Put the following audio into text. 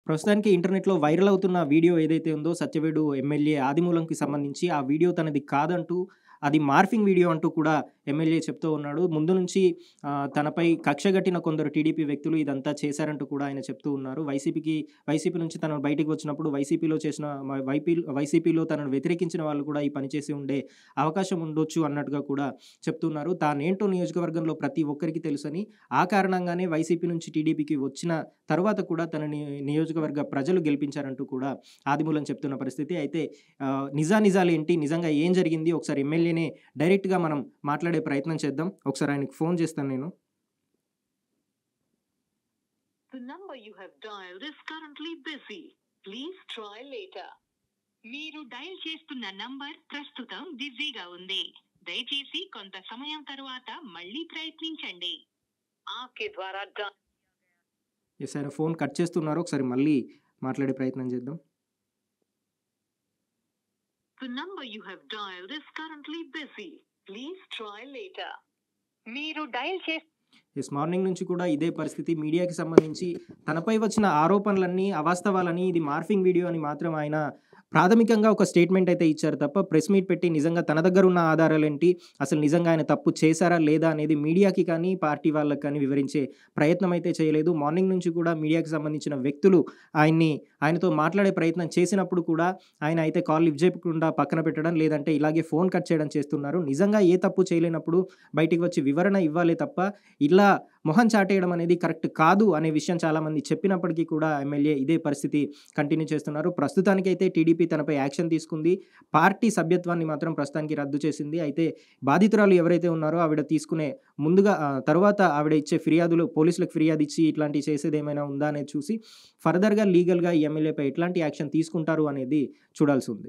ప్రస్తుతానికి ఇంటర్నెట్‌లో వైరల్ అవుతున్న వీడియో ఏదైతే ఉందో సత్యవేడు ఎమ్మెల్యే ఆదిమూలంకి సంబంధించి ఆ వీడియో తనది కాదంటూ, అది మార్ఫింగ్ వీడియో అంటూ కూడా ఎమ్మెల్యే చెప్తూ ఉన్నాడు. ముందు నుంచి తనపై కక్షగట్టిన కొందరు టీడీపీ వ్యక్తులు ఇదంతా చేశారంటూ కూడా ఆయన చెప్తూ ఉన్నారు. వైసీపీ నుంచి తను బయటికి వచ్చినప్పుడు వైసీపీలో చేసిన వైసీపీలో తనను వ్యతిరేకించిన వాళ్ళు కూడా ఈ పని చేసి ఉండే అవకాశం ఉండొచ్చు అన్నట్టుగా కూడా చెప్తున్నారు. తానేంటో నియోజకవర్గంలో ప్రతి ఒక్కరికి తెలుసని, ఆ కారణంగానే వైసీపీ నుంచి టీడీపీకి వచ్చిన తరువాత కూడా తనని నియోజకవర్గ ప్రజలు గెలిపించారంటూ కూడా ఆదిమూలం చెప్తున్న పరిస్థితి. అయితే నిజానిజాలేంటి? నిజంగా ఏం జరిగింది? ఒకసారి ఎమ్మెల్యేనే డైరెక్ట్‌గా మనం మాట్లాడే ప్రయత్నం చేద్దాం. ఒకసారి ఆయనకి ఫోన్ చేస్తాను నేను. The number you have dialed is currently busy. Please try later. మీరు డయల్ చేస్తున్న నంబర్ ప్రస్తుతం బిజీగా ఉంది. దయచేసి కొంత సమయం తరువాత మళ్ళీ ప్రయత్నించండి. आपके द्वारा యెస్, ఆయన ఫోన్ కట్ చేస్తున్నారు. ఒకసారి మళ్ళీ మాట్లాడే ప్రయత్నం చేద్దాం. The number you have dialed is currently busy. Please try later. మీరు డయల్ యెస్, మార్నింగ్ నుంచి కూడా ఇదే పరిస్థితి. మీడియాకి సంబంధించి తనపై వచ్చిన ఆరోపణలన్నీ అవాస్తవాలని, ఇది మార్ఫింగ్ వీడియో అని మాత్రం ఆయన ప్రాథమికంగా ఒక స్టేట్మెంట్ అయితే ఇచ్చారు తప్ప, ప్రెస్ మీట్ పెట్టి నిజంగా తన దగ్గర ఉన్న ఆధారాలేంటి, అసలు నిజంగా ఆయన తప్పు చేశారా లేదా అనేది మీడియాకి కానీ, పార్టీ వాళ్ళకి కానీ వివరించే ప్రయత్నం అయితే చేయలేదు. మార్నింగ్ నుంచి కూడా మీడియాకి సంబంధించిన వ్యక్తులు ఆయనతో మాట్లాడే ప్రయత్నం చేసినప్పుడు కూడా ఆయన అయితే కాల్ లిఫ్ట్ చేయకుండా పక్కన పెట్టడం, లేదంటే ఇలాగే ఫోన్ కట్ చేయడం చేస్తున్నారు. నిజంగా ఏ తప్పు చేయలేనప్పుడు బయటికి వచ్చి వివరణ ఇవ్వాలే తప్ప, ఇలా మొహం చాటేయడం అనేది కరెక్ట్ కాదు అనే విషయం చాలామంది చెప్పినప్పటికీ కూడా ఎమ్మెల్యే ఇదే పరిస్థితి కంటిన్యూ చేస్తున్నారు. ప్రస్తుతానికైతే టీడీపీ తనపై యాక్షన్ తీసుకుంది. పార్టీ సభ్యత్వాన్ని మాత్రం ప్రస్తుతానికి రద్దు చేసింది. అయితే బాధితురాలు ఎవరైతే ఉన్నారో ఆవిడ తీసుకునే ముందుగా తరువాత ఆవిడ ఇచ్చే ఫిర్యాదులు, పోలీసులకు ఫిర్యాదు ఇచ్చి ఇట్లాంటివి చేసేదేమైనా ఉందా అనేది చూసి ఫర్దర్‌గా లీగల్‌గా ఈ ఎమ్మెల్యేపై ఎట్లాంటి యాక్షన్ తీసుకుంటారు అనేది చూడాల్సి ఉంది.